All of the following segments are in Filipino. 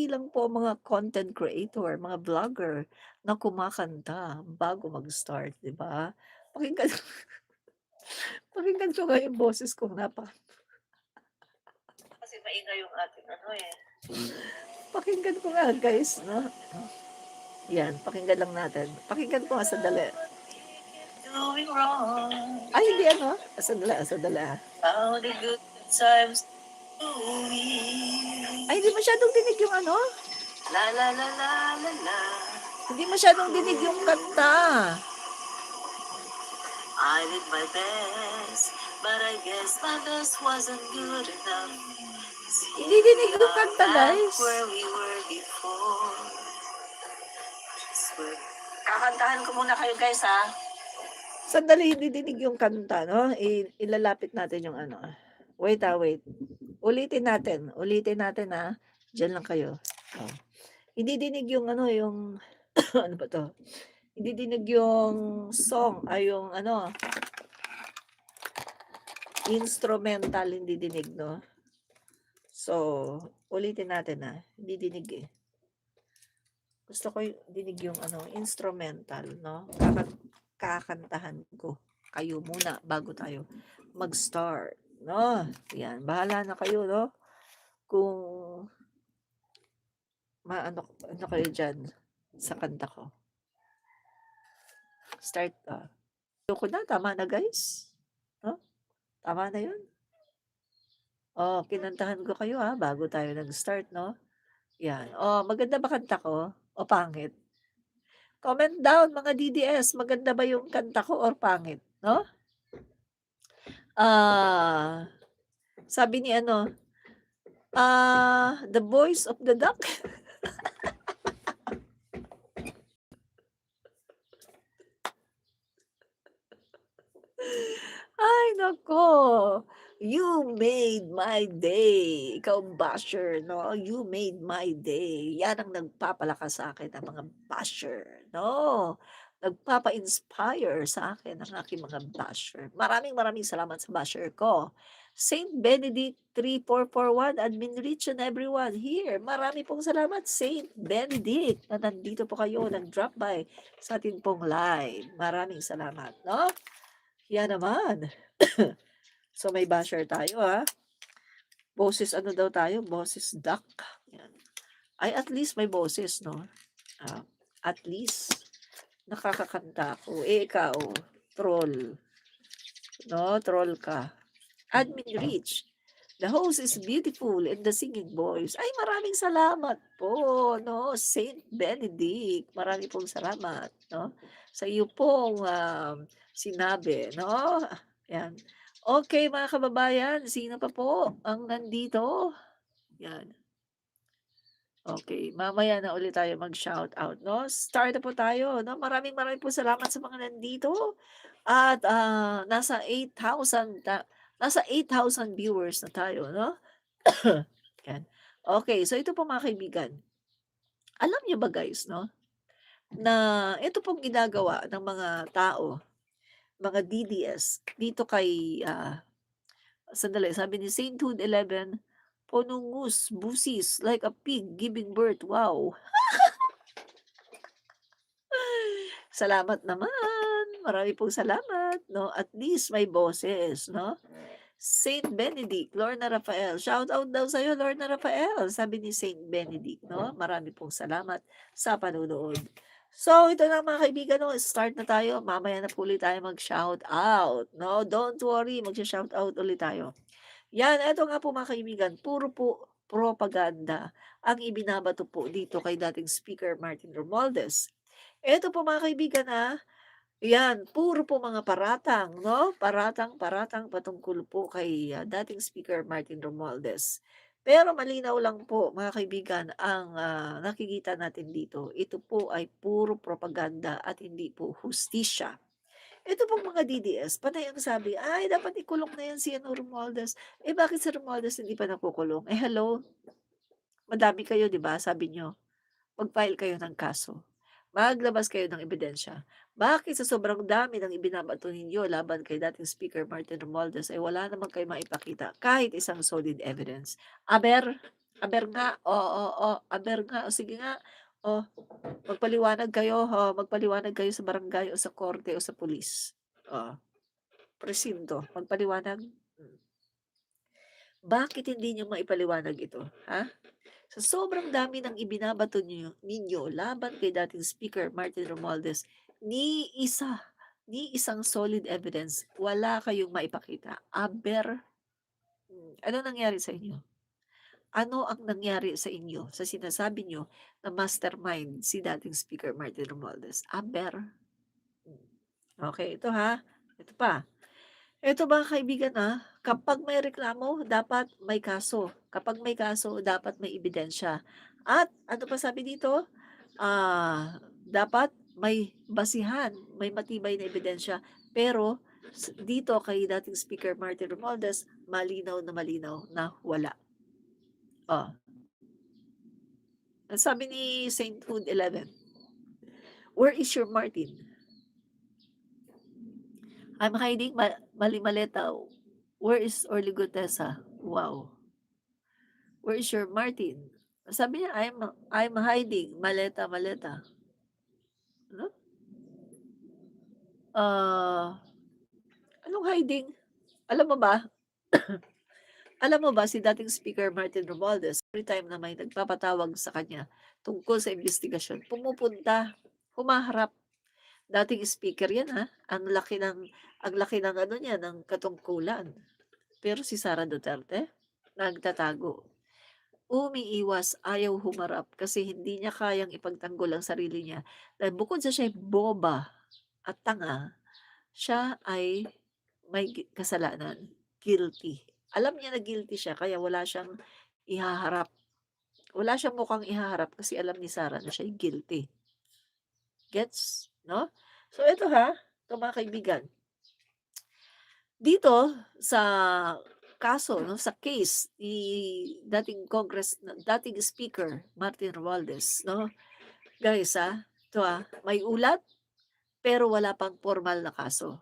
Lang po ang mga content creator, mga vlogger na kumakanta bago mag-start, 'di ba? Pakinggan pakinggan ko nga yung boses kong Kasi maingay yung ating ano, eh. pakinggan ko nga guys 'no. 'Yan, pakinggan lang natin. Pakinggan ko nga sandali. What we keep doing wrong. Ay hindi ano, sandali. How the good times to Ay hindi we. masyadong dinig yung ano, La la la la la la. hindi masyadong dinig yung kanta. I did my best, but I guess my best wasn't good enough. 'Cause Hindi here dinig we yung are kanta back guys. where we were before. Swear. Kakantahan ko muna kayo guys ha. Sandali hindi dinig yung kanta 'no, ilalapit natin yung ano. Wait. Ulitin natin, diyan lang kayo. Oh. Hindi dinig yung ano, yung ano ba 'to, hindi dinig yung song ay yung ano, instrumental hindi dinig 'no. So, ulitin natin, hindi dinig, eh. Gusto ko yung dinig yung ano, instrumental 'no, kakantahan ko. Kayo muna bago tayo mag-start 'no. 'Yan, bahala na kayo 'no, kung ano kayo diyan sa kanta ko. Start, ayoko na, tama na guys, 'no? Tama na 'yun? Oh, kinantahan ko kayo, bago tayo nag-start 'no? 'Yan. Oh, maganda ba kanta ko o pangit? Comment down mga DDS, maganda ba yung kanta ko or pangit 'no? Ah, sabi ni ano, The Voice of the Duck. Ay naku, you made my day. Ikaw basher 'no, you made my day. Yan ang nagpapalakas sa akin, ang mga basher 'no. Nagpapa-inspire sa akin ang aking mga basher. Maraming salamat sa basher ko. Saint Benedict 3441, admin rich and everyone here. Marami pong salamat Saint Benedict na nandito po kayo, nag-drop by sa atin pong live. Maraming salamat 'no. Yan naman. So, may basher tayo, Boses ano daw tayo, boses duck, yan. Ay, at least may boses 'no, ah, at least nakakakanta ako. Eh, ikaw, troll 'no, troll ka. Admin Rich, the host is beautiful and the singing voice. Ay, maraming salamat po 'no, Saint Benedict. Marami pong salamat 'no, sa iyo pong, sinabi 'no, yan. Okey mga kababayan, sino pa po ang nandito? Yan, okey. Mamaya na ulit tayo mag-shoutout 'no. Start na po tayo 'no. Maraming po salamat sa mga nandito at, nasa 8,000 viewers na tayo 'no. Yan. Okey, so ito po mga kaibigan, alam niyo ba guys 'no, na ito pong ginagawa ng mga tao, mga DDS dito kay, sandali, sabi ni Sainthood 11, "Ponungus, busis, like a pig giving birth." Wow! Salamat naman, marami pong salamat 'no, at least may boses 'no. Saint Benedict, Lorna Rafael, shout out daw sa'yo Lorna Rafael, sabi ni Saint Benedict 'no, marami pong salamat sa panonood. So ito na mga kaibigan 'no, start na tayo, mamaya na po ulit tayo mag-shout out 'no, don't worry magsho-shout out ulit tayo. Yan, eto nga po mga kaibigan, puro po propaganda ang ibinabato po dito kay dating Speaker Martin Romualdez. Eto po mga kaibigan, yan puro po mga paratang 'no, paratang patungkol po kay, dating Speaker Martin Romualdez. Pero malinaw lang po mga kaibigan ang, nakikita natin dito, ito po ay puro propaganda at hindi po hustisya. Ito pong mga DDS panay ang sabi, "Ay dapat ikulong na 'yan si ano Romualdez." Eh, bakit si Romualdez hindi pa nakukulong? Eh, hello, madami kayo 'di ba sabi niyo, mag-file kayo ng kaso. Maglabas kayo ng ebidensya. Bakit sa sobrang dami ng ibinabato ninyo laban kay dating Speaker Martin Romualdez ay wala naman kayong maipakita kahit isang solid evidence? Aber, Aber nga, aber nga, o sige nga, oh, magpaliwanag kayo, magpaliwanag kayo sa barangay o sa korte o sa pulis. Oh, presinto, magpaliwanag. Hmm. Bakit hindi niyo maipaliwanag ito, ha? Sa sobrang dami ng ibinabato ninyo laban kay dating Speaker Martin Romualdez, ni isa, ni isang solid evidence wala kayong maipakita. Aber, ano nangyari sa inyo? Ano ang nangyari sa inyo sa sinasabi niyo na mastermind si dating Speaker Martin Romualdez? Aber, hmm, okey ito ha, ito pa. Ito mga kaibigan, kapag may reklamo dapat may kaso, kapag may kaso dapat may ebidensya. At ano pa sabi dito, dapat may basihan, may matibay na ebidensya. Pero dito kay dating Speaker Martin Romualdez, malinaw na wala. Oh, ang sabi ni Sainthood 11, "Where is your Martin? I'm hiding Mali Maleta. Where is Orly Gutesa? Wow. Where is your Martin?" Sabi niya, I'm hiding, maleta, maleta." Ano? Ah, anong hiding? Alam mo ba alam mo ba si dating Speaker Martin Romualdez, every time na may nagpapatawag sa kanya tungkol sa investigasyon, pumupunta, humaharap. Dating speaker 'yan, ang laki ng ano niya, ng katungkulan. Pero si Sara Duterte, nagtatago. Umiiwas, ayaw humarap kasi hindi niya kayang ipagtanggol ang sarili niya dahil bukod sa siya'y boba at tanga, siya ay may kasalanan, guilty. Alam niya na guilty siya kaya wala siyang ihaharap. Wala siyang mukhang ihaharap kasi alam ni Sarah na siya'y guilty. Gets, 'no? So ito ito mga kaibigan, dito sa kaso 'no, sa case ni dating Speaker Martin Romualdez 'no, guys, ito, may ulat pero wala pang formal na kaso.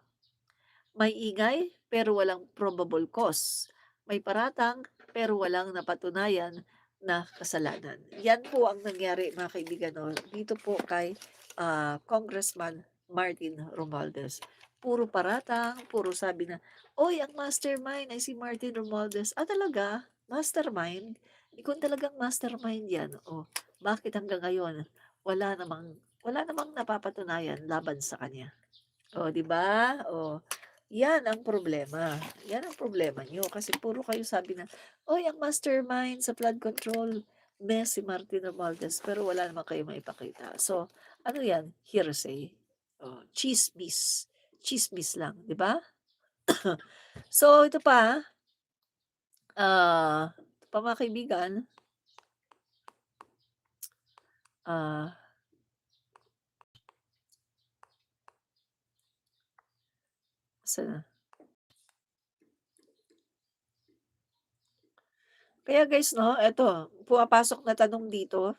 May ingay pero walang probable cause. May paratang pero walang napatunayan na kasalanan. Yan po ang nangyari mga kaibigan 'no, dito po kay, Congressman Martin Romualdez. Puro paratang, puro sabi na, "Uy, ang mastermind ay si Martin Romualdez." Ah, talaga? Mastermind? Kung talagang mastermind yan, bakit hanggang ngayon wala namang napapatunayan laban sa kanya? 'Di ba? 'Yan ang problema. 'Yan ang problema niyo kasi puro kayo sabi na, "Uy, ang mastermind sa flood control, si Martin Romualdez." Pero wala naman kayong maipakita. So, ano 'yan, hearsay. Tsismis. Tsismis lang, 'di ba? So, ito pa, ito pa mga kaibigan, ah, saan na? Kaya guys 'no, eto, pumapasok na tanong dito,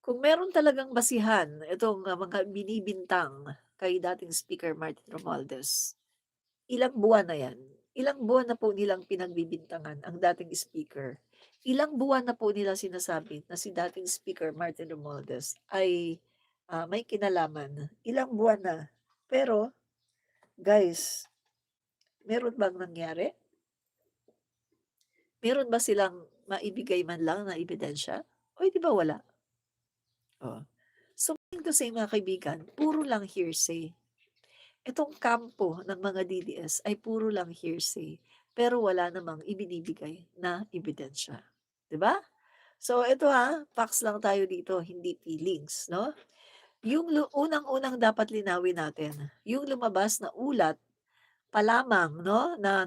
kung meron talagang basihan itong, mga binibintang kay dating Speaker Martin Romualdez, ilang buwan na 'yan? Ilang buwan na po nilang pinagbibintangan ang dating speaker. Ilang buwan na po nila sinasabi na si dating Speaker Martin Romualdez ay, may kinalaman. Ilang buwan na. Pero guys, meron bang nangyari? Meron ba silang maibigay man lang na ebidensya? O 'di ba wala? Oh. So meaning to say mga kaibigan, puro lang hearsay. Itong kampo ng mga DDS ay puro lang hearsay, pero wala namang ibinibigay na ebidensya, 'di ba? So ito, facts lang tayo dito, hindi feelings, 'no? Yung unang-unang dapat linawin natin, yung lumabas na ulat pa lamang 'no, na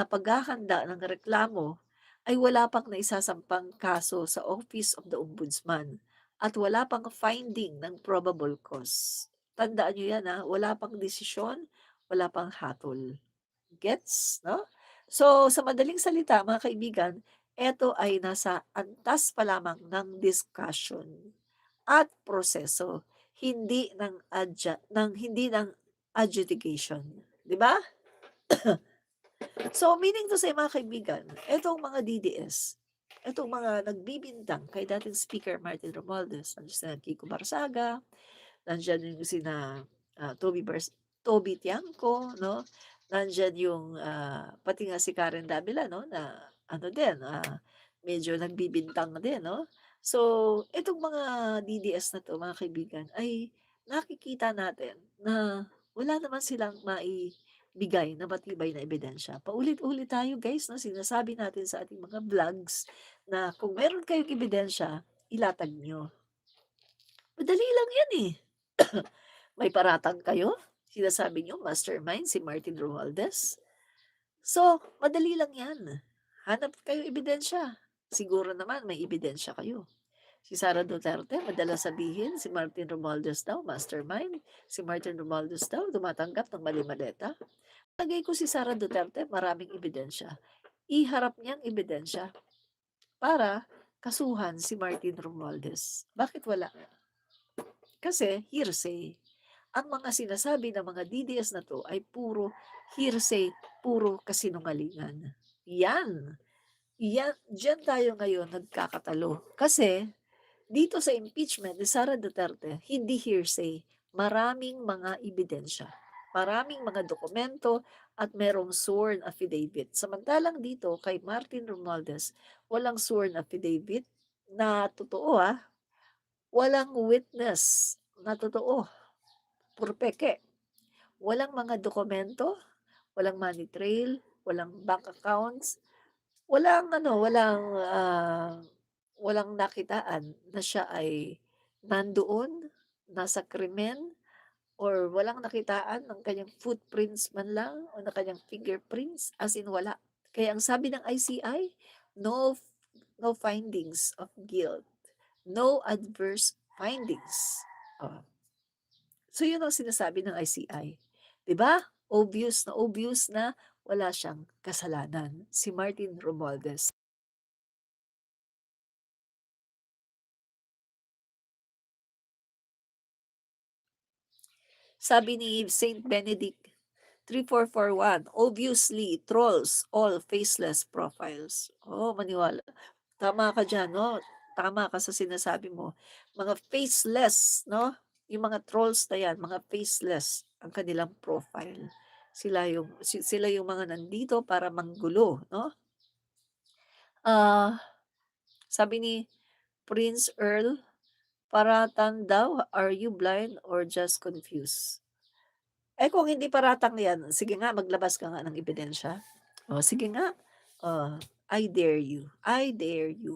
paghahanda ng reklamo ay wala pang naisasampang kaso sa Office of the Ombudsman at wala pang finding ng probable cause. Tandaan niyo 'yan, wala pang desisyon, wala pang hatol. Gets, 'no? So, sa madaling salita mga kaibigan, eto ay nasa antas pa lamang ng discussion at proseso, hindi ng adjudication, 'di ba? So, meaning to say mga kaibigan, etong mga DDS, Itong mga nagbibintang kay dating Speaker Martin Romualdez, nandiyan sina Kiko Barsaga, nandiyan yung sina, Toby Tiangco 'no, nandiyan yung, pati nga si Karen Davila 'no, na ano din, medyo nagbibintang din 'no. So, itong mga DDS na 'to mga kaibigan ay nakikita natin na wala naman silang maibigay na matibay na ebidensya. Paulit-ulit tayo guys 'no, sinasabi natin sa ating mga vlogs na kung meron kayong ebidensya, ilatag niyo. Madali lang 'yan, eh. May paratang kayo, sinasabi niyo mastermind si Martin Romualdez. So, madali lang 'yan. Hanap kayo ebidensya, siguro naman may ebidensya kayo. Si Sara Duterte madalas sabihin si Martin Romualdez daw mastermind, si Martin Romualdez daw tumatanggap ng mali-maleta. Palagay ko si Sara Duterte maraming ebidensya. Iharap niyang ebidensya para kasuhan si Martin Romualdez. Bakit wala? Kasi hearsay. Ang mga sinasabi ng mga DDS na 'to ay puro hearsay, puro kasinungalingan. Yan, diyan tayo ngayon nagkakatalo. Kasi dito sa impeachment ni Sara Duterte, hindi hearsay, maraming mga ebidensya, maraming mga dokumento at merong sworn affidavit. Samantalang dito kay Martin Romualdez, walang sworn affidavit na totoo, walang witness na totoo, puro peke. Walang mga dokumento, walang money trail, walang bank accounts, walang nakitaan na siya ay nandoon, nasa krimen, or walang nakitaan ng kanyang footprints man lang o ng kanyang fingerprints, as in wala. Kaya ang sabi ng ICI, no no findings of guilt, no adverse findings. Oh. So yun ang sinasabi ng ICI, 'di ba? Obvious na wala siyang kasalanan, si Martin Romualdez. Sabi ni Saint Benedict 3441, obviously trolls all faceless profiles. Oh, maniwala tama ka diyan 'no, tama ka sa sinasabi mo. Mga faceless 'no, yung mga trolls na 'yan, mga faceless ang kanilang profile. Sila yung mga nandito para manggulo 'no. Ah, Sabi ni Prince Earl, "Paratang daw, are you blind or just confused?" Eh, kung hindi paratang 'yan, sige nga maglabas ka nga ng ebidensya. Oh, sige nga. Oh, I dare you,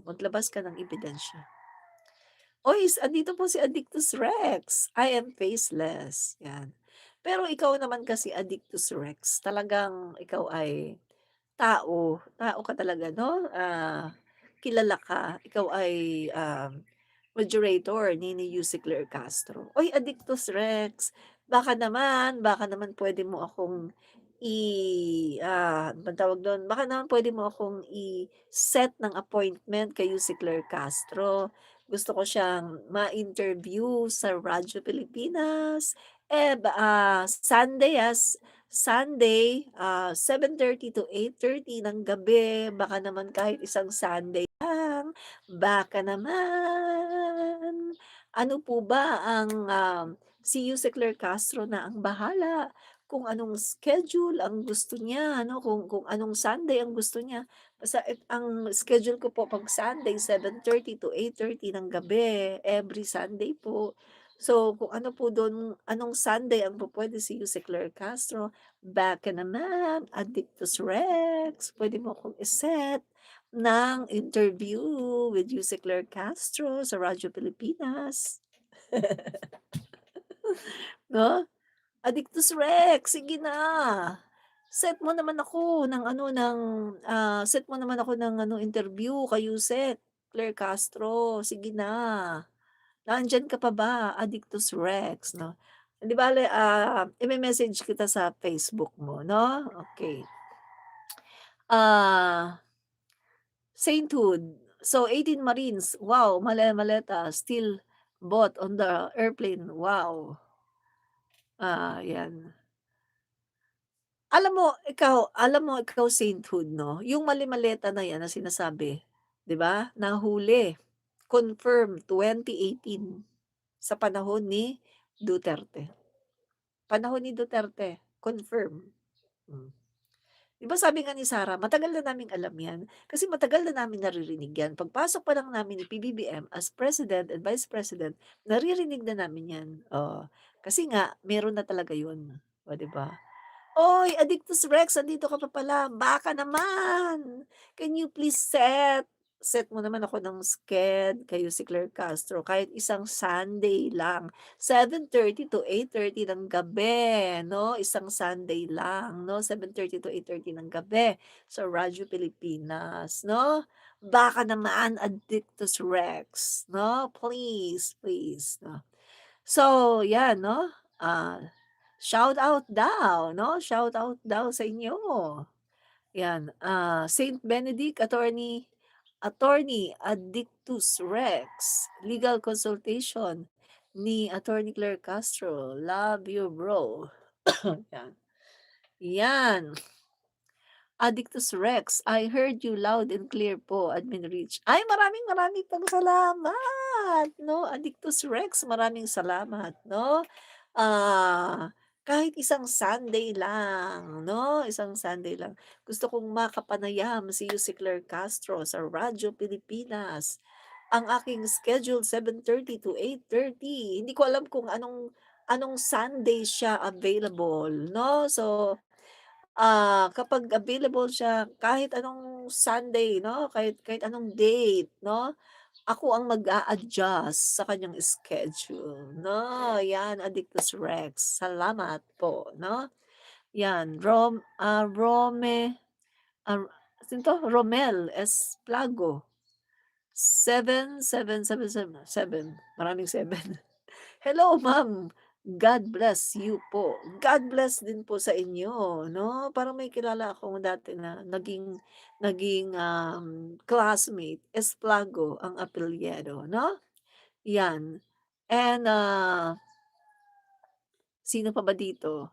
maglabas ka ng ebidensya. "Uy, andito po si Addictus Rex, I am faceless." 'Yan. Pero ikaw naman kasi Addictus Rex, talagang ikaw ay tao ka talaga 'no, kilala ka, ikaw ay, moderator ni Yusek Claire Castro. "Uy, Addictus Rex, baka naman puwede mo akong ano bang tawag dun, baka naman puwede mo akong i-set ng appointment kay Yusek Claire Castro. Gusto ko siyang ma-interview sa Radyo Pilipinas, Sunday, 7:30 to 8:30 ng gabi, baka naman kahit isang Sunday lang, baka naman." Ano po ba si Yusek Claire Castro na ang bahala kung anong schedule ang gusto niya ano, kung anong Sunday ang gusto niya. Basta ang schedule ko po 'pag Sunday 7:30 to 8:30 ng gabi, every Sunday po. So, kung ano po dun anong Sunday ang pupuwede si Yusek Claire Castro, baka naman Addictus Rex, puwede mo akong i-set ng interview with Yusek Claire Castro sa Radyo Pilipinas. 'No? Addictus Rex, sige na. Set mo naman ako ng ano, interview kay Yusek Claire Castro, sige na. Nandiyan ka pa ba, Addictus Rex 'no? 'Di bale, ime-message kita sa Facebook mo 'no, okey. Ah, Sainthood, so 18 Marines, wow, maleta still bought on the airplane, wow. 'Yan. Alam mo ikaw sainthood 'no, yung mali-maleta na 'yan na sinasabi, 'di ba? Nahuli, confirm 2018 sa panahon ni Duterte. Panahon ni Duterte, confirm. Hmm. 'Di ba sabi nga ni Sarah, matagal na naming alam 'yan, kasi matagal na namin naririnig 'yan. Pagpasok pa lang namin ni PBBM as President and Vice President, naririnig na namin 'yan, oo. Kasi nga meron na talaga 'yun, oh, 'di ba? Oy, Addictus Rex, andito ka pa pala, baka naman. Can you please set mo naman ako ng kayo si Claire Castro kahit isang Sunday lang, 7:30 to 8:30 ng gabi 'no, isang Sunday lang 'no, 7:30 to 8:30 ng gabi sa Radyo Pilipinas 'no. Baka naman Addictus Rex 'no, please, please 'no. So 'yan 'no, shout out daw 'no, shout out daw sa inyo. 'Yan, Saint Benedict Attorney Addictus Rex, legal consultation ni Attorney Claire Castro, love you bro. 'Yan, 'yan. Addictus Rex, I heard you loud and clear po, Admin Rich. Ay, maraming maraming pong salamat 'no, Addictus Rex, maraming salamat 'no. Kahit isang Sunday lang 'no, isang Sunday lang. Gusto kong makapanayam si si Claire Castro sa Radyo Pilipinas. Ang aking schedule 7:30 to 8:30. Hindi ko alam kung anong anong Sunday siya available 'no. So, kapag available siya kahit anong Sunday 'no, kahit kahit anong date 'no, ako ang mag-a-adjust sa kanyang schedule 'no, 'yan Addictus Rex, salamat po 'no. 'Yan sino 'to? Romel S. Plago, 7777 maraming 7. Hello ma'am, God bless you po. God bless din po sa inyo 'no, parang may kilala akong dati na naging classmate, Esplago ang apelyido 'no, 'yan. And, sino pa ba dito?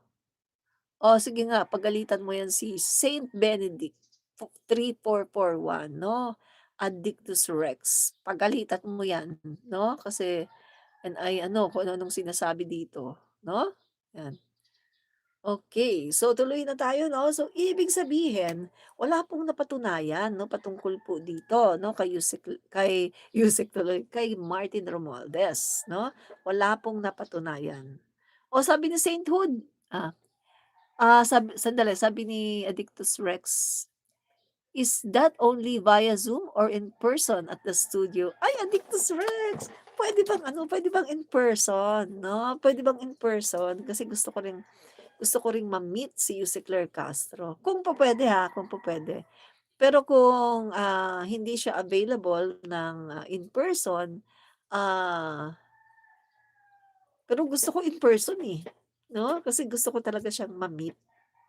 Oh, sige nga pagalitan mo 'yan si Saint Benedict 3441 'no, Addictus Rex, pagalitan mo 'yan 'no, kasi yan ay ano, kung ano-anong sinasabi dito 'no, 'yan. Okay, so tuloy na tayo 'no. So ibig sabihin, wala pong napatunayan 'no, patungkol po dito 'no, kay Yusek tuloy, kay Martin Romualdez 'no, wala pong napatunayan. O sabi ni Sainthood, sabi ni Addictus Rex, "Is that only via Zoom or in person at the studio?" Ay, Addictus Rex, puwede bang in person 'no, puwede bang in person? Kasi gusto ko ring ma-meet si si Claire Castro, kung pupuwede ha, kung pupuwede. Pero kung, hindi siya available ng, in person, ah, pero gusto ko in person, eh, 'no, kasi gusto ko talaga siyang ma-meet,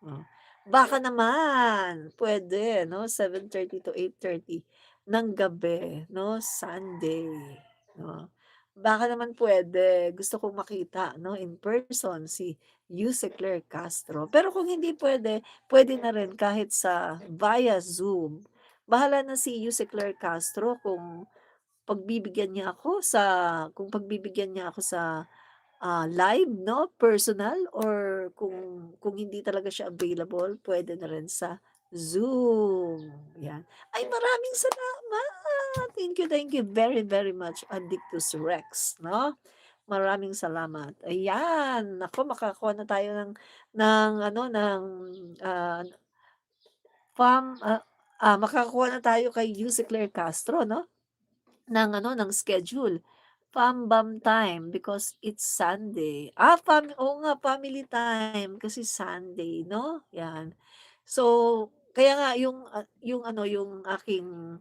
oh. Baka naman puwede 'no, 7:30 to 8:30 ng gabi 'no, Sunday, 'no. Baka naman puwede, gusto kong makita 'no, in person si Yuse Claire Castro. Pero kung hindi puwede, puwede na rin kahit sa via Zoom. Bahala na si Yuse Claire Castro kung pagbibigyan niya ako sa live 'no, personal or kung hindi talaga siya available, puwede na rin sa Zoom, 'yan. Ay, maraming salamat! Thank you very, very much, Addictus Rex 'no. Maraming salamat. Ayan, naku makakakuha na tayo ng ano, ah, makakakuha na tayo kay Yuse Claire Castro 'no. Ng schedule, Fam-bam time because it's Sunday. Oo nga, family time kasi Sunday 'no, 'yan. So, kaya nga yung ano, yung aking,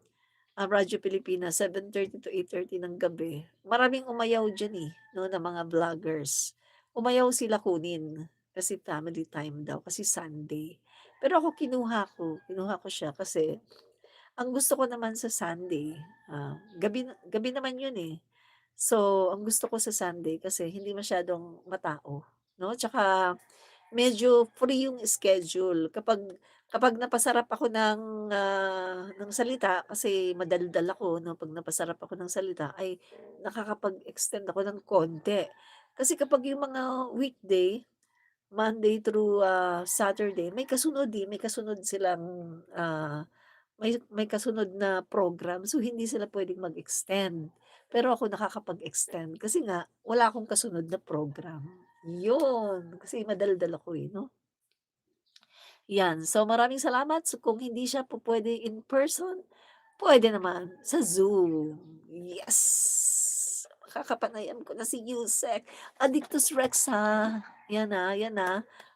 Radyo Pilipinas 7:30 to 8:30 ng gabi, maraming umayaw diyan, eh, 'no, na mga vloggers. Umayaw sila kunin kasi family time daw, kasi Sunday. Pero ako kinuha ko siya kasi ang gusto ko naman sa Sunday, gabi naman yun, eh. So, ang gusto ko sa Sunday kasi hindi masyadong matao 'no, tsaka medyo free yung schedule kapag Kapag napasarap ako ng salita kasi madaldal ako 'no, 'pag napasarap ako ng salita ay nakakapag-extend ako ng konti. Kasi kapag yung mga weekday, Monday through, Saturday may kasunod silang, may kasunod na program so hindi sila puwedeng mag-extend. Pero ako nakakapag-extend kasi nga wala akong kasunod na program, yun. Kasi madaldal ako, eh, 'no. 'Yan, so maraming salamat. So kung hindi siya pupuwede in person, puwede naman sa Zoom. Yes! Makakapanayam ko na si Yusek Addictus Rex, ha. 'Yan, 'yan,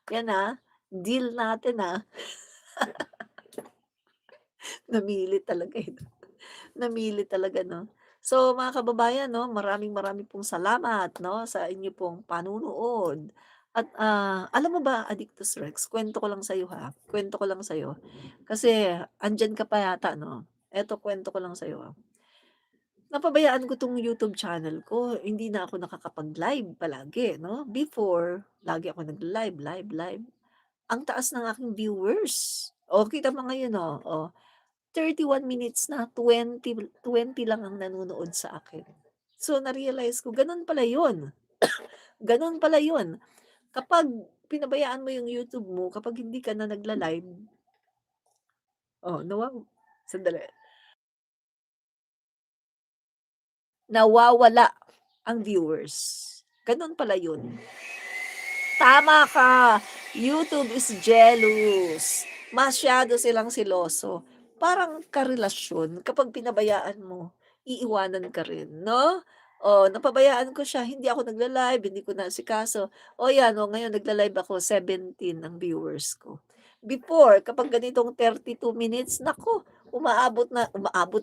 'yan, deal natin, Namili talaga, eh, 'no. Namili talaga 'no. So mga kababayan 'no, maraming maraming pong salamat 'no, sa inyo pong panunood at, alam mo ba Addictus Rex, kuwento ko lang sa'yo, kuwento ko lang sa'yo. Kasi andiyan ka pa yata 'no, eto kuwento ko lang sa'yo, Napabayaan ko 'tong YouTube channel ko, hindi na ako nakakapag-live palagi 'no. Before, lagi ako nagla-live, live, live. Ang taas ng aking viewers. Oh, kita mo ngayon, 31 minutes na, 20 lang ang nanonood sa akin. So, na-realize ko gano'n pala 'yun, gano'n pala 'yun. Kapag pinabayaan mo yung YouTube mo, kapag hindi ka na nagla-live, oh, sandali, nawawala ang viewers. Gano'n pala 'yun. Tama ka, YouTube is jealous. Masyado silang seloso. Parang karelasyon kapag pinabayaan mo, iiwanan ka rin, 'no? Oh, napabayaan ko siya, hindi ako nagla-live, hindi ko naasikaso. Oh, 'yan, ngayon nagla-live ako, 17 ang viewers ko. Before, kapag ganitong 32 minutes, naku, umaabot na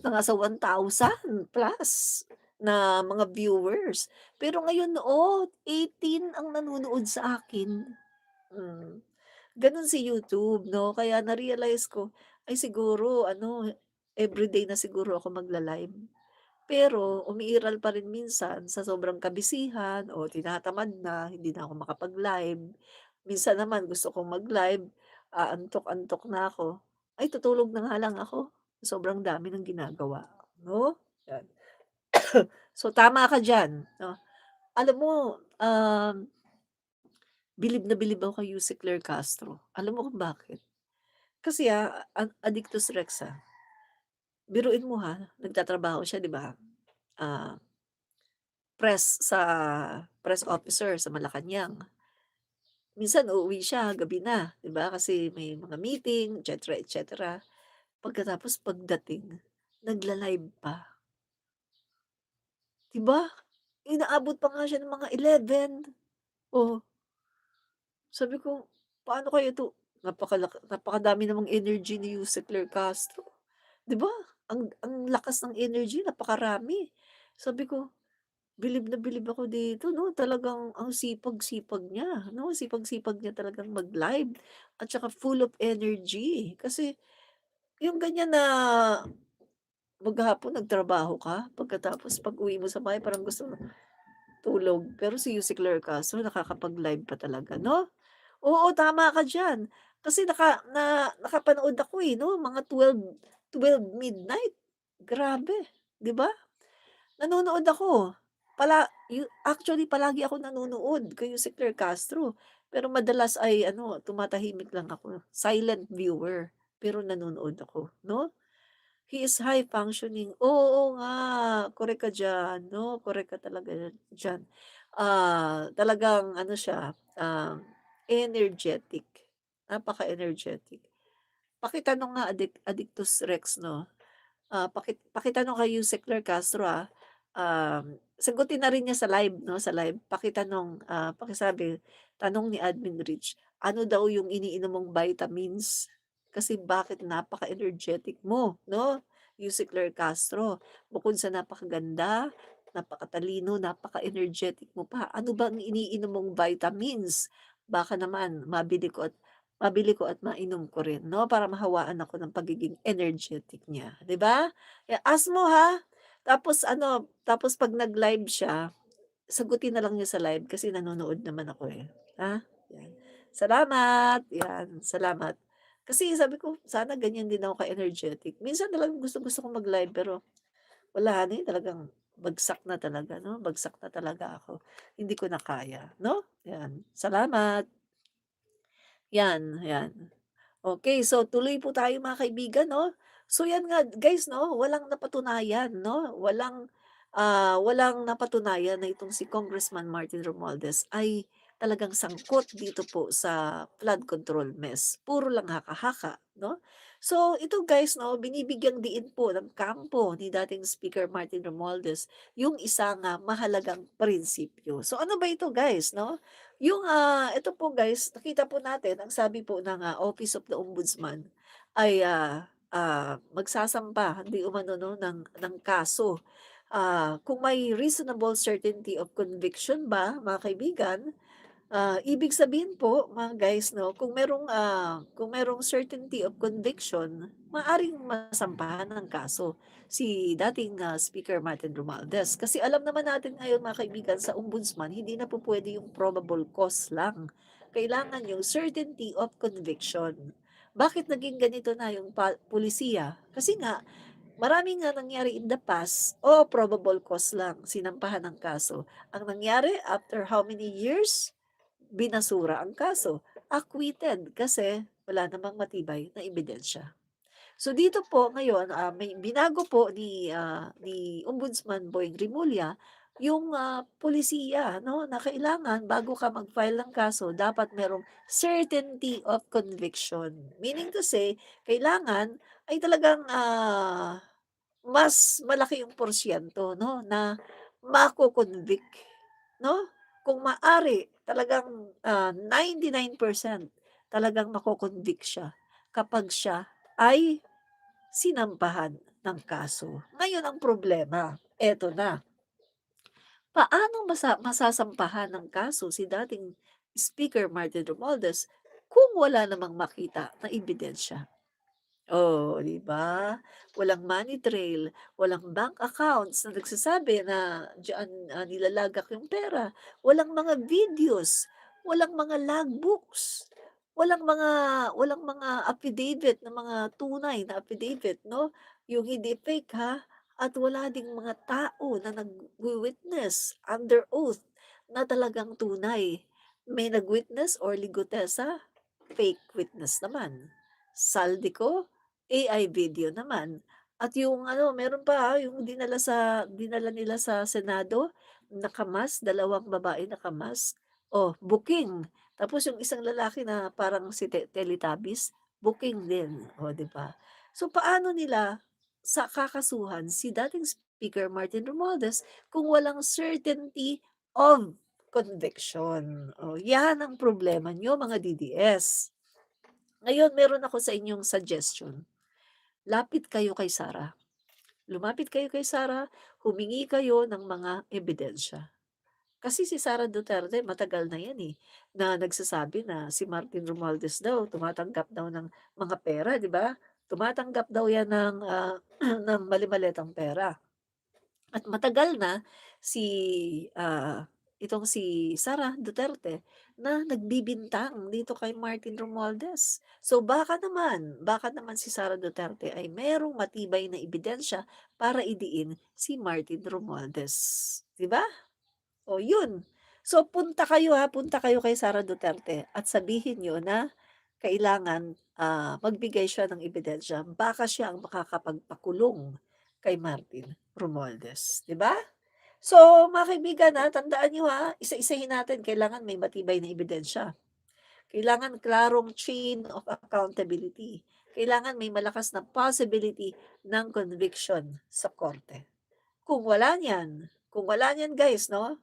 nga sa 1,000 plus na mga viewers. Pero ngayon, 18 ang nanonood sa akin. Hmm, gano'n si YouTube 'no, kaya na-realize ko, ay siguro ano, everyday na siguro ako magla-live. Pero umiiral pa rin minsan sa sobrang kabisihan o tinatamad na, hindi na ako makapag-live. Minsan naman gusto kong mag-live, aantok-antok na ako, ay tutulog na nga lang ako, sobrang dami ng ginagawa, 'no, 'yan. So tama ka diyan 'no. Alam mo, bilib na bilib ako kay Yuse Claire Castro. Alam mo kung bakit? Kasi, Addictus Rex, biruin mo, nagtatrabaho siya 'di ba, ah, sa press officer sa Malacanang. Minsan uuwi siya gabi na, 'di ba, kasi may mga meeting, et cetera. Pagkatapos pagdating, nagla-live pa, 'di ba? Inaabot pa nga siya ng mga 11. Oh, sabi ko, "Paano kaya 'to?" Napakadami namang energy ni Yuse Claire Castro. 'Di ba? Ang lakas ng energy, napakarami. Sabi ko, bilib na bilib ako dito 'no, talagang ang sipag-sipag niya 'no, sipag-sipag niya talagang mag-live at saka full of energy. Kasi yung ganyan na maghapon nagtrabaho ka, pagkatapos pag-uwi mo sa bahay parang gusto mo tulog. Pero si Yuse Claire Castro nakakapag-live pa talaga 'no? Oo, tama ka diyan. Kasi nakapanood ako, 'no, mga 12 midnight. Grabe, 'di ba? Nanonood ako. Actually palagi ako nanonood kay si Claire Castro. Pero madalas ay ano, tumatahimik lang ako, silent viewer, pero nanonood ako, 'no? He is high functioning. Oo nga, korek ka diyan, 'no, korek ka talaga diyan. Talagang ano siya, energetic, napaka-energetic. Pakitanong nga Addictus Rex 'no, pakitanong kay Yusek Claire Castro, sagutin na rin niya sa live 'no, sa live. Pakitanong, pakisabi, tanong ni Admin Rich, ano daw yung iniinom mong vitamins? Kasi bakit napaka-energetic mo 'no, Yuse Claire Castro. Bukod sa napakaganda, napakatalino, napaka-energetic mo pa, ano bang iniinom mong vitamins? Baka naman mabili ko at mainom ko rin 'no, para mahawaan ako ng pagiging energetic niya, 'di ba? Ask mo, tapos ano, tapos 'pag nag-live siya, sagutin na lang niya sa live kasi nanonood naman ako, ha? 'Yan. Salamat, 'yan, salamat. Kasi sabi ko, sana ganyan din ako ka-energetic. Minsan talagang gustong-gusto kong mag-live pero wala na, talagang bagsak na talaga 'no, bagsak na talaga ako. Hindi ko na kaya 'no, 'yan. Salamat, 'yan, 'yan. Okay, so tuloy po tayo mga kaibigan 'no. So 'yan nga guys 'no, walang napatunayan 'no, walang napatunayan na itong si Congressman Martin Romualdez ay talagang sangkot dito po sa flood control mess. Puro lang haka-haka 'no. So ito guys 'no, binibigyang diin po ng kampo ni dating Speaker Martin Romualdez yung isang, mahalagang prinsipyo. So ano ba ito guys 'no? Ito po guys, nakita po natin ang sabi po ng, Office of the Ombudsman ay, magsasampa di umano 'no ng kaso. Kung may reasonable certainty of conviction ba mga kaibigan, ibig sabihin po mga guys 'no, kung merong certainty of conviction, maaaring masampahan ng kaso si dating, Speaker Martin Romualdez. Kasi alam naman natin ngayon mga kaibigan sa ombudsman hindi na po puwede yung probable cause lang, kailangan yung certainty of conviction. Bakit naging ganito na yung pulisiya? Kasi nga marami nga nangyari in the past, probable cause lang, sinampahan ng kaso. Ang nangyari after how many years? Binasura ang kaso, acquitted kasi wala namang matibay na ebidensya. So dito po ngayon, may binago po ni Ombudsman Boying Rimulya yung, pulisiya 'no, na kailangan bago ka mag-file ng kaso dapat merong certainty of conviction. Meaning to say, kailangan ay talagang, mas malaki yung porsiyento 'no, na mako-convict 'no? Kung maaari talagang, 99% talagang mako-convict siya kapag siya ay sinampahan ng kaso. Ngayon ang problema, eto na, paano masasampahan ng kaso si dating Speaker Martin Romualdez kung wala namang makita na ebidensya? Oh, 'di ba? Walang money trail, walang bank accounts na nagsasabi na diyan, nilalagak yung pera, walang mga videos, walang mga logbooks, walang mga affidavit na mga tunay na affidavit 'no, yung hindi fake ha, at wala ding mga tao na nagwi-witness under oath na talagang tunay. May nag-witness or ligotesa, fake witness naman. Saldico, AI video naman. At yung ano, meron pa, yung dinala nila sa Senado, dalawang babae naka-mask. Oh, booking. Tapos yung isang lalaki na parang si Teletubbies, booking din, oh, 'di ba? So, paano nila kakasuhan si dating Speaker Martin Romualdez kung walang certainty of conviction? Oh, 'yan ang problema niyo mga DDS. Ngayon meron ako sa inyong suggestion. Lapit kayo kay Sarah. Lumapit kayo kay Sarah, humingi kayo ng mga ebidensya. Kasi si Sara Duterte matagal na 'yan, na nagsasabi na si Martin Romualdez daw tumatanggap daw ng mga pera, 'di ba? Tumatanggap daw 'yan ng, ng mali-maliitang pera. At matagal na si, itong si Sara Duterte na nagbibintang dito kay Martin Romualdez. So baka naman si Sara Duterte ay merong matibay na ebidensya para idiin si Martin Romualdez, 'di ba? O yun. So punta kayo kay Sara Duterte at sabihin niyo na kailangan, magbigay siya ng ebidensya, baka siya ang makakapagpakulong kay Martin Romualdez, 'di ba? So, mga kaibigan, tandaan niyo, isa-isahin natin kailangan may matibay na ebidensya. Kailangan klarong chain of accountability. Kailangan may malakas na possibility ng conviction sa korte. Kung wala niyan guys 'no,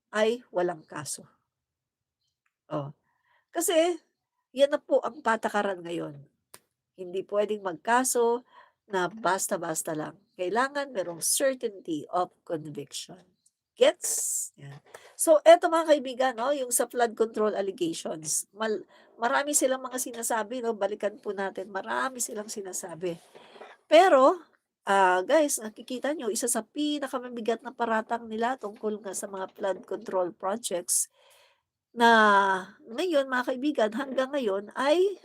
ay walang kaso. Oh, kasi 'yan na po ang patakaran ngayon. Hindi puwedeng magkaso na basta-basta lang. Kailangan merong certainty of conviction. Gets? Yan. So eto mga kaibigan 'no, yung sa flood control allegations, marami silang mga sinasabi 'no, balikan po natin, marami silang sinasabi. Pero, guys nakikita niyo isa sa pinakamabigat na paratang nila tungkol nga sa mga flood control projects na ngayon mga kaibigan hanggang ngayon ay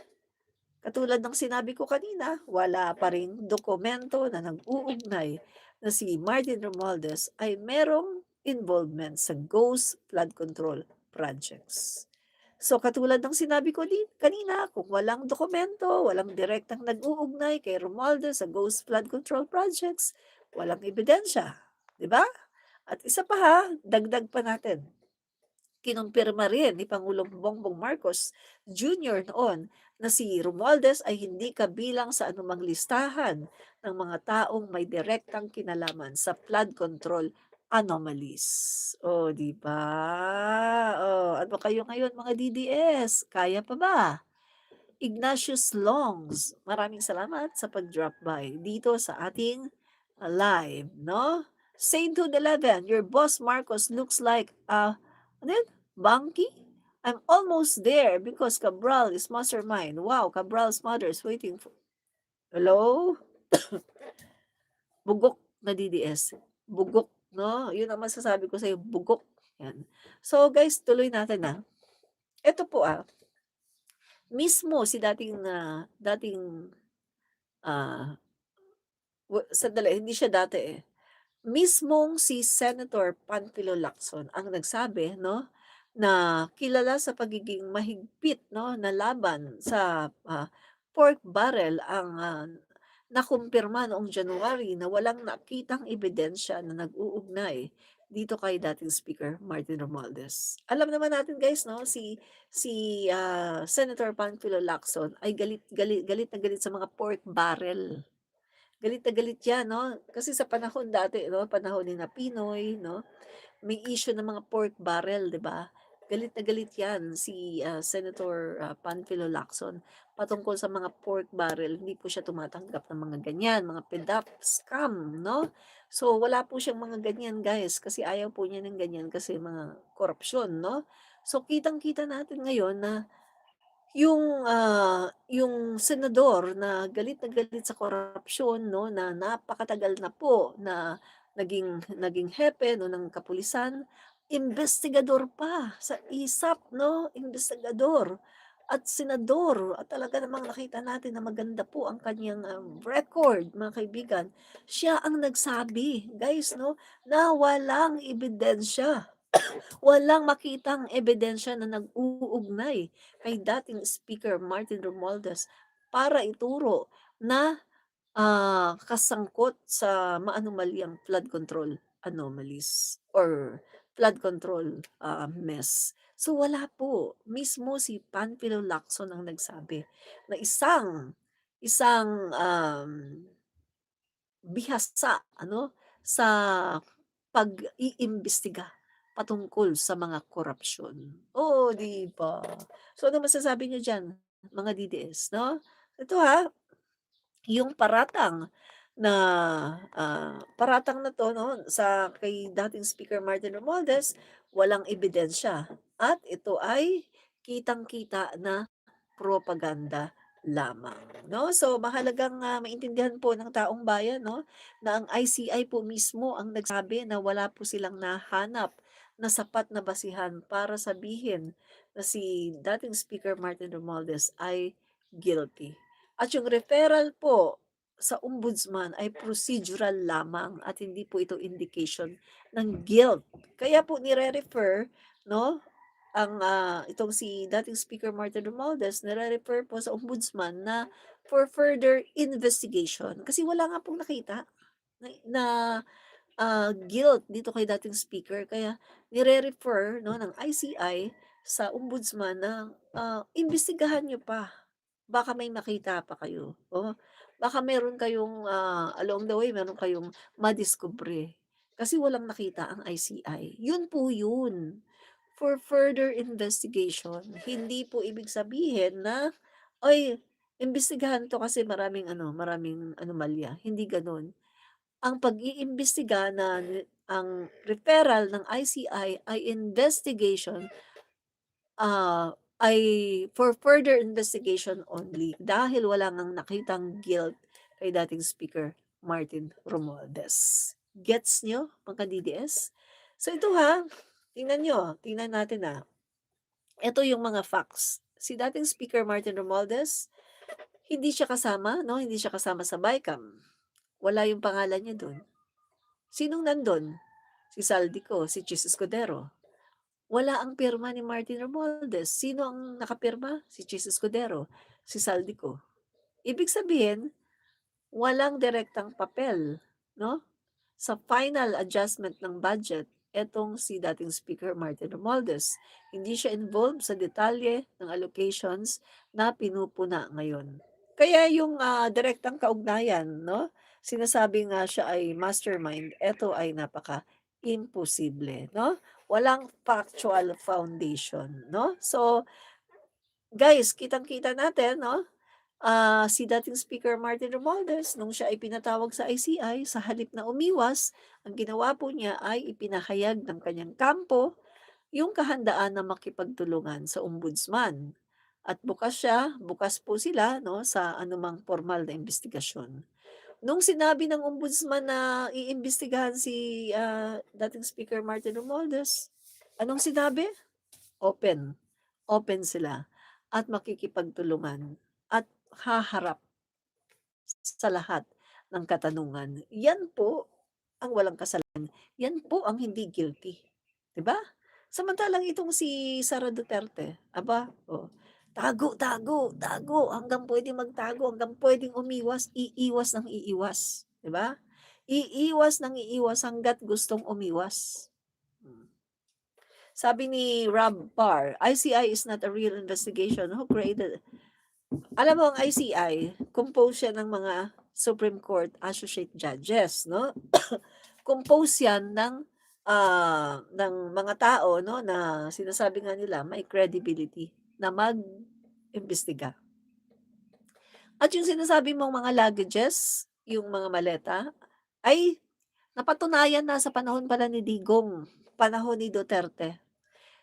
Katulad ng sinabi ko kanina, wala pa ring dokumento na nag-uugnay na si Martin Romualdez ay merong involvement sa ghost flood control projects. So katulad ng sinabi ko kanina, kung walang dokumento, walang direktang nag-uugnay kay Romualdez sa ghost flood control projects, walang ebidensya, 'di ba? At isa pa ha, dagdag pa natin. Kinumpirma rin ni Pangulong Bongbong Marcos Jr. noon na si Romualdez ay hindi kabilang sa anumang listahan ng mga taong may direktang kinalaman sa flood control anomalies. O, di ba? O, ano kayo ngayon mga DDS? Kaya pa ba? Ignatius Longs, maraming salamat sa pag-drop by dito sa ating live, no? Sainthood 11, your boss Marcos looks like ano yun? Bunky? I'm almost there because Cabral is mastermind. Wow, Cabral's mother is waiting for... Hello? Bugok na DDS. Bugok, no? Yun ang masasabi ko sa'yo, bugok. Yan. So guys, tuloy natin na. Ito po mismo si dating ah, sandali, hindi siya dati eh. Mismong si Senator Panfilo Lacson ang nagsabi 'no, na kilala sa pagiging mahigpit 'no, na laban sa, pork barrel ang, nakumpirma noong January na walang nakitang ebidensya na nag-uugnay dito kay dating Speaker Martin Romualdez. Alam naman natin guys 'no, si Senator Panfilo Lacson ay galit na galit sa mga pork barrel. Galit na galit 'yan 'no, kasi sa panahon dati 'no, panahon ni na Pinoy 'no, may issue ng mga pork barrel 'di ba? Galit na galit 'yan si Senator, Panfilo Lacson patungkol sa mga pork barrel. Hindi po siya tumatanggap ng mga ganyan, mga PDAP scam 'no. So, wala po siyang mga ganyan guys, kasi ayaw po niya ng ganyan kasi mga korapsyon 'no. So, kitang-kita natin ngayon na yung senador na galit sa korapsyon 'no, na napakatagal na po na naging hepe 'no ng kapulisan, investigador pa sa ISAP 'no, investigador at senador at talaga namang nakita natin na maganda po ang kanyang, record mga kaibigan. Siya ang nagsabi guys 'no, na walang ebidensya. Walang makitang ebidensya na nag-uugnay kay dating Speaker Martin Romualdez para ituro na, kasangkot sa maanumalyang flood control anomalies or flood control, mess. So, wala po. Mismo si Panfilo Lacson ang nagsabi na isang isang, bihasa ano, sa pag-iimbestiga patungkol sa mga korapsyon. Oo, 'di ba? So, ano masasabi niyo diyan, mga DDS 'no? Ito yung paratang na 'to 'no, sa kay dating Speaker Martin Romualdez, walang ebidensya at ito ay kitang-kita na propaganda lamang 'no. So, mahalagang, maintindihan po ng taong bayan 'no, na ang ICI po mismo ang nagsabi na wala po silang nahanap na sapat na basihan para sabihin na si dating Speaker Martin Romualdez ay guilty. At yung referral po sa ombudsman ay procedural lamang at hindi po ito indication ng guilt. Kaya po nire-refer 'no, itong si dating Speaker Martin Romualdez nire-refer po sa ombudsman na for further investigation. Kasi wala nga pong nakita na guilt dito kay dating speaker kaya nire-refer 'no ng ICI sa ombudsman na, imbestigahan niyo pa. Baka may makita pa kayo, baka meron kayong, along the way meron kayong madiskubre. Kasi walang nakita ang ICI, yun po yun. For further investigation, hindi po ibig sabihin na, "Ay, imbestigahan 'to kasi maraming anomalya." Hindi gano'n. Ang pag-iimbestiga ang referral ng ICI ay investigation, ay for further investigation only dahil wala ngang nakitang guilt kay dating Speaker Martin Romualdez. Gets niyo mga DDS? So ito tingnan natin, ito yung mga facts. Si dating Speaker Martin Romualdez Hindi siya kasama 'no, hindi siya kasama sa BICAM. Wala yung pangalan niya dun. Sinong nandun? Si Saldico, si Chis Escudero. Wala ang pirma ni Martin Romualdez. Sino ang nakapirma? Si Chis Escudero, si Saldico. Ibig sabihin, walang direktang papel 'no, sa final adjustment ng budget etong si dating Speaker Martin Romualdez. Hindi siya involved sa detalye ng allocations na pinupuna ngayon. Kaya yung, direktang kaugnayan 'no, sinasabing nga siya ay mastermind, eto ay napaka-imposible 'no, walang factual foundation 'no. So, guys, kitang-kita natin 'no, si dating Speaker Martin Romualdez nung siya ay pinatawag sa ICI, sa halip na umiwas, ang ginawa po niya ay ipinahayag ng kanyang kampo yung kahandaan na makipagtulungan sa ombudsman. At bukas po sila 'no, sa anumang formal na imbestigasyon. Nung sinabi ng ombudsman na iimbestigahan si, dating Speaker Martin Romualdez, anong sinabi? Open, open sila at makikipagtulungan at haharap sa lahat ng katanungan. Yan po ang walang kasalanan, yan po ang hindi guilty, 'di ba? Samantalang itong si Sara Duterte, aba, oh, tago, tago, tago hanggang puwedeng magtago, hanggang puwedeng umiwas, iiwas ng iiwas, 'di ba? Iiwas ng iiwas hangga't gustong umiwas. Hmm. Sabi ni Rob Parr, "ICI is not a real investigation. Who created." Alam mo ang ICI, composed siya ng mga Supreme Court Associate Judges 'no. Compose 'yan ng mga tao 'no, na sinasabi nga nila may credibility na mag-imbestiga. At yung sinasabi mong mga luggages, yung mga maleta, ay napatunayan na sa panahon pala ni Digong, panahon ni Duterte.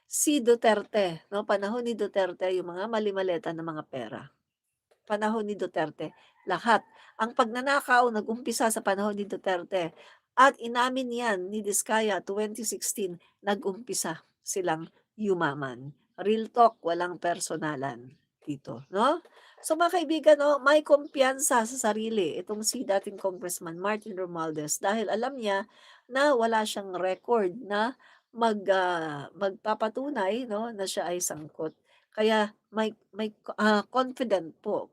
Si Duterte 'no, panahon ni Duterte yung mga mali-maleta na mga pera. Panahon ni Duterte, lahat. Ang pagnanakaw nag-umpisa sa panahon ni Duterte at inamin 'yan ni Diskaya 2016, nag-umpisa silang yumaman. Real talk, walang personalan dito, 'no? So mga kaibigan 'no, may kumpiyansa sa sarili itong si dating Congressman Martin Romualdez dahil alam niya na wala siyang record na magpapatunay 'no, na siya ay sangkot. Kaya confident po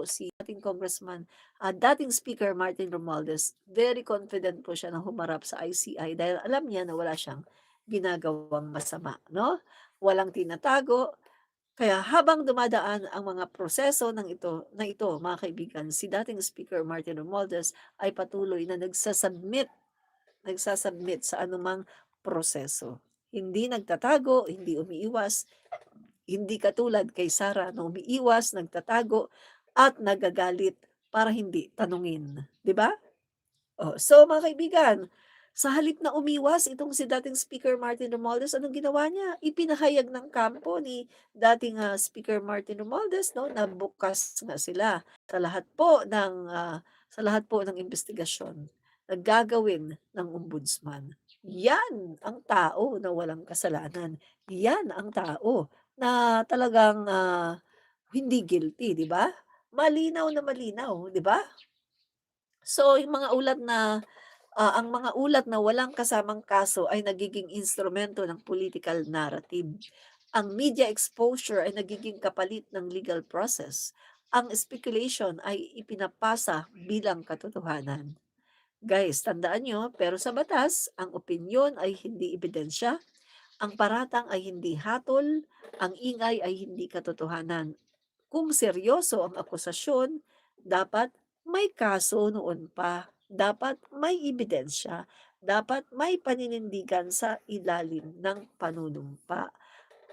si dating Congressman, dating Speaker Martin Romualdez, very confident po siya na humarap sa ICI dahil alam niya na wala siyang ginagawang masama 'no, walang tinatago. Kaya habang dumadaan ang mga proseso ito mga kaibigan, si dating Speaker Martin Romualdez ay patuloy na nagsasubmit sa anumang proseso. Hindi nagtatago, hindi umiiwas, hindi katulad kay Sarah na umiiwas, nagtatago at nagagalit para hindi tanungin, 'di ba? Oh, so mga kaibigan, sa halip na umiwas itong si dating Speaker Martin Romualdez, anong ginawa niya? Ipinahayag ng kampo ni dating, Speaker Martin Romualdez 'no, na bukas nga sila sa lahat po ng investigasyon na gagawin ng ombudsman. Yan ang tao na walang kasalanan, yan ang tao na talagang, hindi guilty, 'di ba? Malinaw na malinaw, 'di ba? So, ang mga ulat na walang kasamang kaso ay nagiging instrumento ng political narrative. Ang media exposure ay nagiging kapalit ng legal process. Ang speculation ay ipinapasa bilang katotohanan. Guys, tandaan nyo, pero sa batas, ang opinyon ay hindi ebidensya, ang paratang ay hindi hatol, ang ingay ay hindi katotohanan. Kung seryoso ang akusasyon, dapat may kaso noon pa, dapat may ebidensya, dapat may paninindigan sa ilalim ng panunumpa.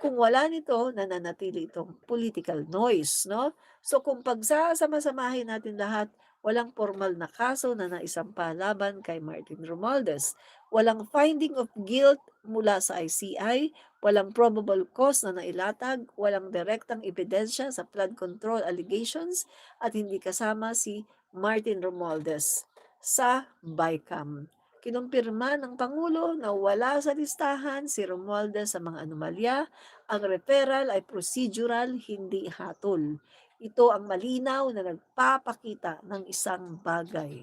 Kung wala nito, nananatili itong political noise, 'no? So kung pagsasama-samahin natin lahat, walang formal na kaso na naisampa laban kay Martin Romualdez, walang finding of guilt mula sa ICI, walang probable cause na nailatag, walang direktang ebidensya sa flood control allegations at hindi kasama si Martin Romualdez sa BICAM. Kinumpirma ng Pangulo na wala sa listahan si Romualdez sa mga anomalya, ang referral ay procedural, hindi hatol. Ito ang malinaw na nagpapakita ng isang bagay.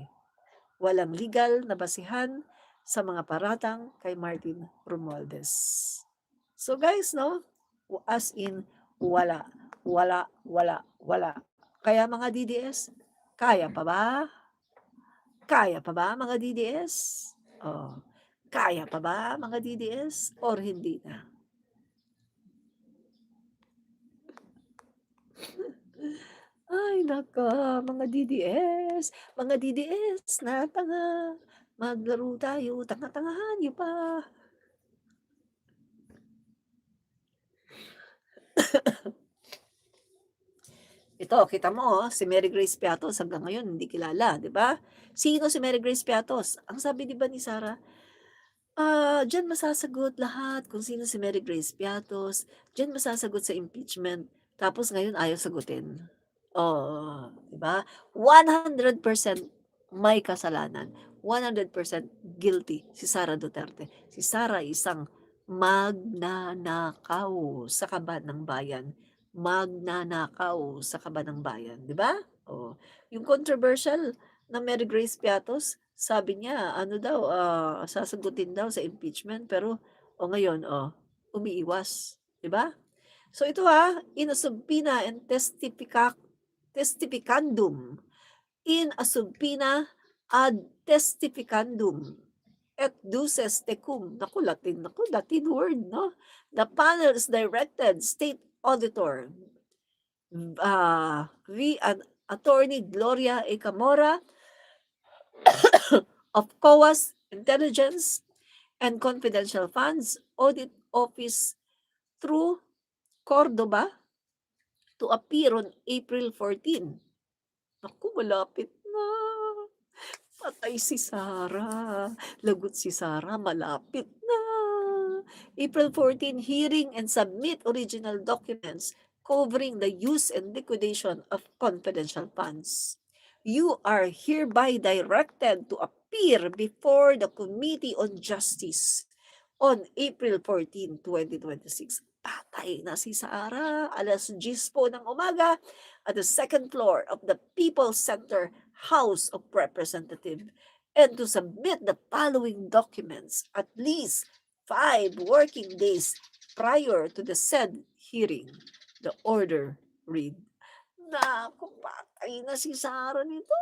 Walang legal na basihan sa mga paratang kay Martin Romualdez. So guys, no? As in, wala, wala, wala, wala. Kaya mga DDS, kaya pa ba? Kaya pa ba mga DDS? Oh, kaya pa ba mga DDS or hindi na? Ay nako, mga DDS na tanga, maglaro tayo, tanga-tangahan niyo pa. Ito, kita mo, si Mary Grace Piatos hanggang ngayon hindi kilala, 'di ba? Sino si Mary Grace Piatos? Ang sabi 'di ba ni Sarah, diyan masasagot lahat kung sino si Mary Grace Piatos, diyan masasagot sa impeachment. Tapos ngayon ayaw sagutin. Oo, 'di ba? 100% may kasalanan, 100% guilty si Sara Duterte. Si Sara ay isang magnanakaw sa kaban ng bayan, magnanakaw sa kaban ng bayan, 'di ba? Oh, yung controversial na Mary Grace Piatos, sabi niya ano daw, sasagutin daw sa impeachment pero ngayon, umiiwas, 'di ba? So ito, in a subpoena and testificandum, in a subpoena ad testificandum et duces tecum. Naku, Latin word, no? The panel is directed State Auditor, Attorney Gloria A. Camora of COAS Intelligence and Confidential Funds Audit Office through Cordoba to appear on April 14. Naku, malapit na. Patay si Sarah. Lagot si Sarah, malapit na. April 14, hearing and submit original documents covering the use and liquidation of confidential funds. You are hereby directed to appear before the Committee on Justice on April 14, 2026. Patay na si Sarah. Alas 10 po ng umaga at the second floor of the People's Center House of Representatives, and to submit the following documents at least 5 working days prior to the said hearing. The order read. Naku, patay na si Sarah nito.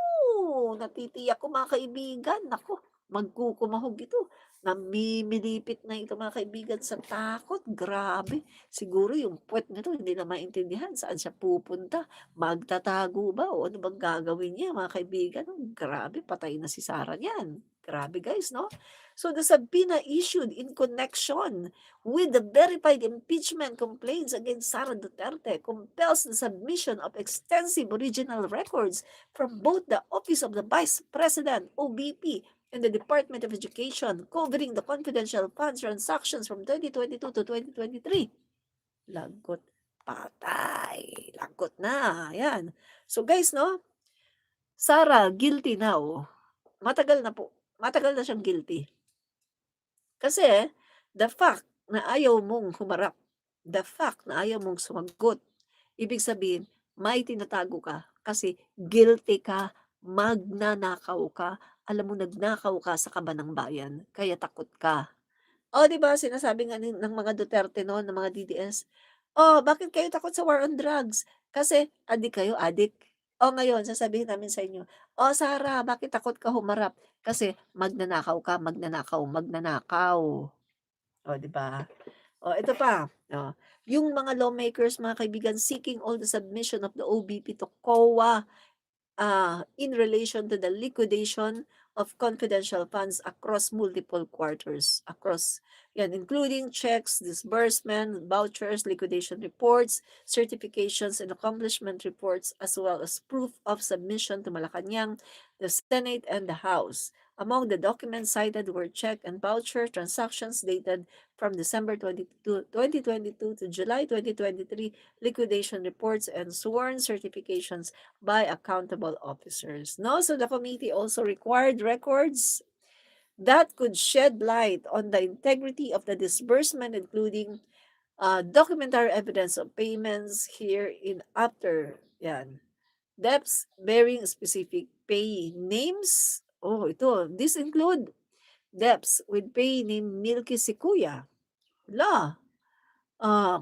Natitiyak ko mga kaibigan. Naku, magkukumahog ito. Namimilipit na ito mga kaibigan sa takot. Grabe. Siguro yung puwet nito hindi na maintindihan saan siya pupunta. Magtatago ba o ano bang gagawin niya mga kaibigan? Grabe, patay na si Sarah niyan. Grabe guys, no? So the subpoena issued in connection with the verified impeachment complaints against Sara Duterte compels the submission of extensive original records from both the Office of the Vice President, OVP, and the Department of Education covering the confidential funds transactions from 2022 to 2023. Lagot. Patay. Lagot na. Yan. So guys, no? Sara, guilty na, oh. Matagal na po. Matagal na siyang guilty. Kasi, the fact na ayaw mong humarap, the fact na ayaw mong sumagot, ibig sabihin, may tinatago ka kasi guilty ka, magnanakaw ka, alam mo nagnakaw ka sa kaban ng bayan, kaya takot ka. O, 'di ba sinasabi nga ng mga Duterte noon, ng mga DDS, "Oh, bakit kayo takot sa war on drugs? Kasi adik kayo, adik." O ngayon sasabihin namin sa inyo, "Oh, Sarah, bakit takot ka humarap? Kasi magnanakaw ka, magnanakaw, magnanakaw." O, 'di ba? O, ito pa, yung mga lawmakers, mga kaibigan, seeking all the submission of the OBP to COA in relation to the liquidation of confidential funds across multiple quarters, including checks, disbursement, vouchers, liquidation reports, certifications, and accomplishment reports, as well as proof of submission to Malacanang, the Senate, and the House. Among the documents cited were check and voucher transactions dated from December 2022 to July 2023, liquidation reports, and sworn certifications by accountable officers. No, so the committee also required records that could shed light on the integrity of the disbursement, including Documentary evidence of payments here in after, yan. Debts bearing specific payee names. Oh, ito. This include debts with payee name Milky Sikuya. La,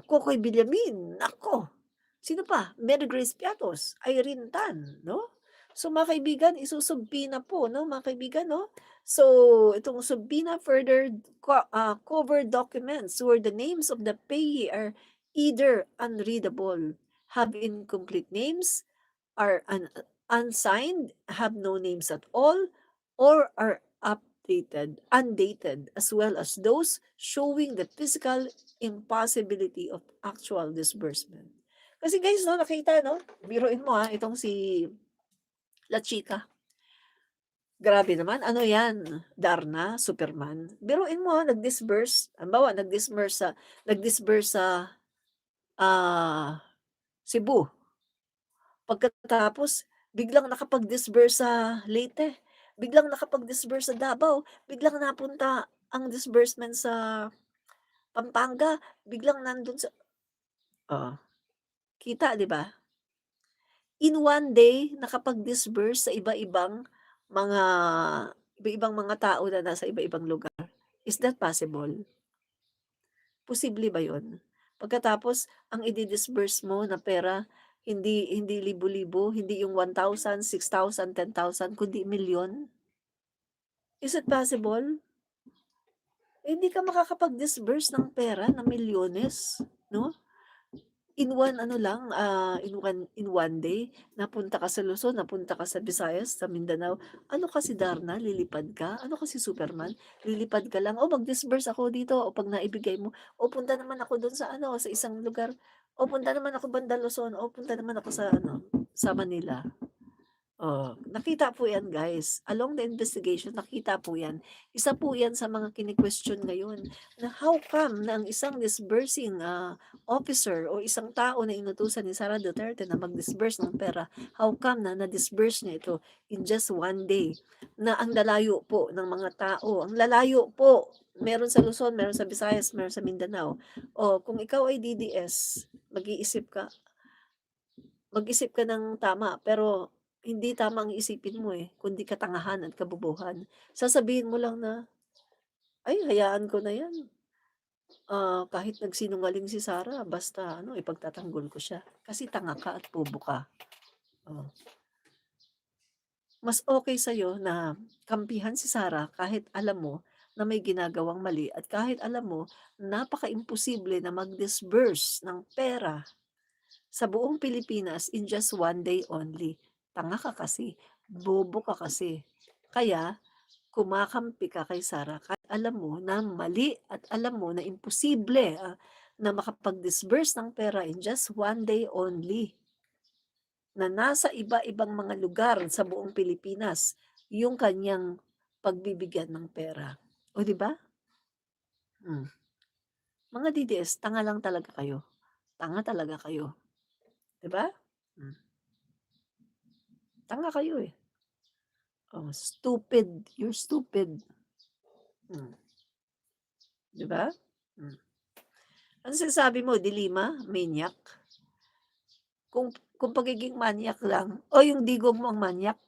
Kokoy Villamin, naku! Sino pa? Mary Grace Piatos, Irene Tan, 'no? So, mga kaibigan, isusubpina po, 'no, mga kaibigan, 'no? So, itong subpoena further cover documents where the names of the payee are either unreadable, have incomplete names, are unsigned, have no names at all, or are undated, as well as those showing the physical impossibility of actual disbursement. Kasi guys, no, nakita, no? Biruin mo itong si La Chica. Grabe naman, ano yan, Darna, Superman. Biruin mo nag-disburse, halimbawa nag-disburse sa Cebu. Pagkatapos biglang nakapag-disburse sa Leyte, biglang nakapag-disburse sa Davao, biglang napunta ang disbursement sa Pampanga, biglang nandun sa oh, kita 'di ba? In one day nakapag-disburse sa mga iba-ibang mga tao na nasa iba-ibang lugar. Is that possible? Posible ba 'yun? Pagkatapos ang idi-disburse mo na pera hindi hindi libo-libo, hindi yung 1,000, 6,000, 10,000 kundi milyon? Is it possible? Eh, hindi ka makakapag-disburse ng pera na milyones, 'no? In one day, napunta ka sa Luzon, napunta ka sa Visayas, sa Mindanao. Ano kasi Darna, lilipad ka? Ano kasi Superman, lilipad ka lang, "Oh, mag-disburse ako dito." O 'pag naibigay mo, "O punta naman ako dun sa ano, sa isang lugar. O punta naman ako banda Luzon. O punta naman ako sa ano, sa Manila." Oh, nakita po 'yan guys. Along the investigation nakita po 'yan. Isa po 'yan sa mga kini-question ngayon na how come na ang isang disbursing, officer o isang tao na inutusan ni Sara Duterte na mag-disburse ng pera, how come na na-disburse niya ito in just one day, na ang lalayo po ng mga tao, ang lalayo po. Meron sa Luzon, meron sa Visayas, meron sa Mindanao. O kung ikaw ay DDS, mag-isip ka ng tama, pero hindi tama ang isipin mo, kundi katangahan at kabobohan. Sasabihin mo lang na, "Ay hayaan ko na 'yan, kahit nagsinungaling si Sarah basta ano ipagtatanggol ko siya." Kasi tanga ka at bobo ka. Oh, mas okey sa'yo na kampihan si Sarah kahit alam mo na may ginagawang mali at kahit alam mo napaka-imposible na mag-disburse ng pera sa buong Pilipinas in just one day only. Tanga ka kasi, bobo ka kasi. Kaya kumakampi ka kay Sarah kahit alam mo na mali at alam mo na imposible, na makapag-disburse ng pera in just one day only, na nasa iba-ibang mga lugar sa buong Pilipinas yung kanyang pagbibigyan ng pera. O 'di ba? Hmm, mga DDS tanga lang talaga kayo, tanga talaga kayo, 'di ba? Hmm, tanga kayo, eh. Oh, stupid, you're stupid. Hmm, 'di ba? Hmm. Ano sinasabi mo, dilima, maniac? Kung pagiging maniac lang o yung digong mo ang maniac,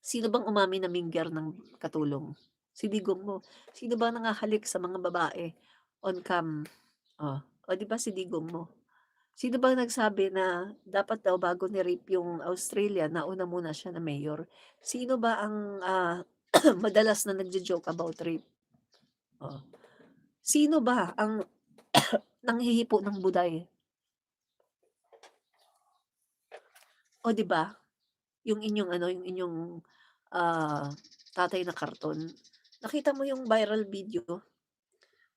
sino bang umamin na minger ng katulong? Si digong mo. Sino bang nangahalik sa mga babae on cam? Oh, oh 'di ba si digong mo? Sino bang nagsabi na dapat daw bago ni-rape yung Australia nauna muna siya na mayor? Sino ba ang, madalas na nagjo-joke about rape? Oh, sino ba ang nanghihipo ng buday? Oh, 'di ba? Yung inyong ano, yung inyong, ah, tatay na karton. Nakita mo yung viral video?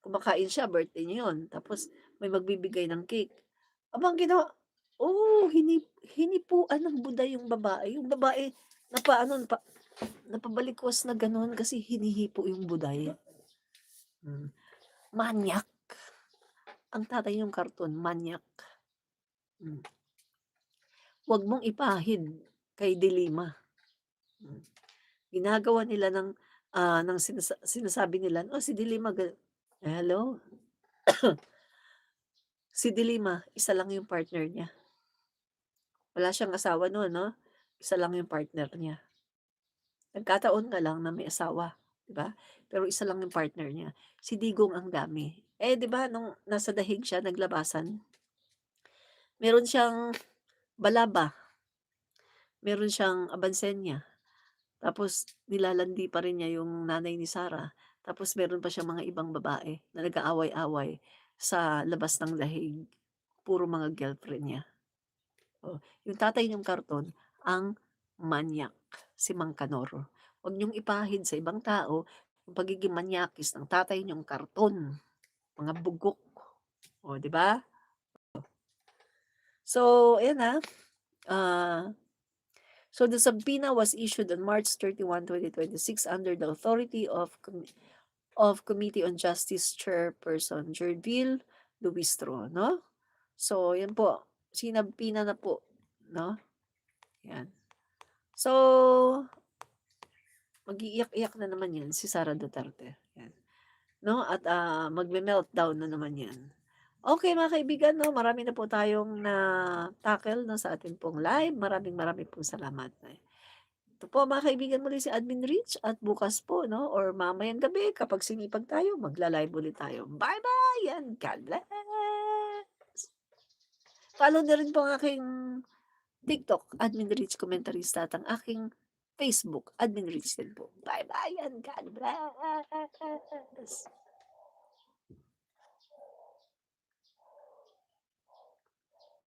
Kumakain siya, birthday niya yun, tapos may magbibigay ng cake. Aba ang ginawa, hinipuan ng buday yung babae. Yung babae napaano, napabalikwas na gano'n kasi hinihipo yung buday. Hmm, manyak. Ang tatay niyong karton, manyak. Hmm, 'wag mong ipahid kay Dilima. Hmm. Ginagawa nila ng sinasabi nila, "Oh, si Dilima hello? Si De Lima, isa lang yung partner niya. Wala siyang asawa nun 'no, isa lang yung partner niya. Nagkataon nga lang na may asawa, 'di ba? Pero isa lang yung partner niya. Si Digong ang dami. Eh, 'di ba nung nasa dahig siya naglabasan, meron siyang Balaba, meron siyang Abansenya, tapos nilalandi pa rin niya yung nanay ni Sara, tapos meron pa siyang mga ibang babae na nag-aaway-away sa labas ng dahig, puro mga girlfriend niya. Oh, yung tatay niyong karton ang manyak, si Mang Kanoro. Huwag niyong ipahid sa ibang tao yung pagiging manyakis ng tatay niyong karton, mga bugok, oh, 'di ba? So, ayan, ah, so the subpoena was issued on March 31, 2026 under the authority of Committee on Justice Chairperson Jervil Luistro, 'no? So, 'yan po, sinabpina na po, 'no? 'Yan. So, mag-iiyak-iyak na naman 'yan si Sara Duterte, 'yan, 'no, at, magme-meltdown na naman 'yan. Okay mga kaibigan 'no, marami na po tayong na-tackle 'no, sa ating pong live. Maraming pong salamat. Ito po mga kaibigan, muli si Admin Rich at bukas po 'no or mamayang gabi kapag sinipag tayo magla-live ulit tayo. Bye-bye and God bless! Follow na rin po ang aking TikTok, Admin Rich Komentarista at ang aking Facebook, Admin Rich din po. Bye-bye and God bless!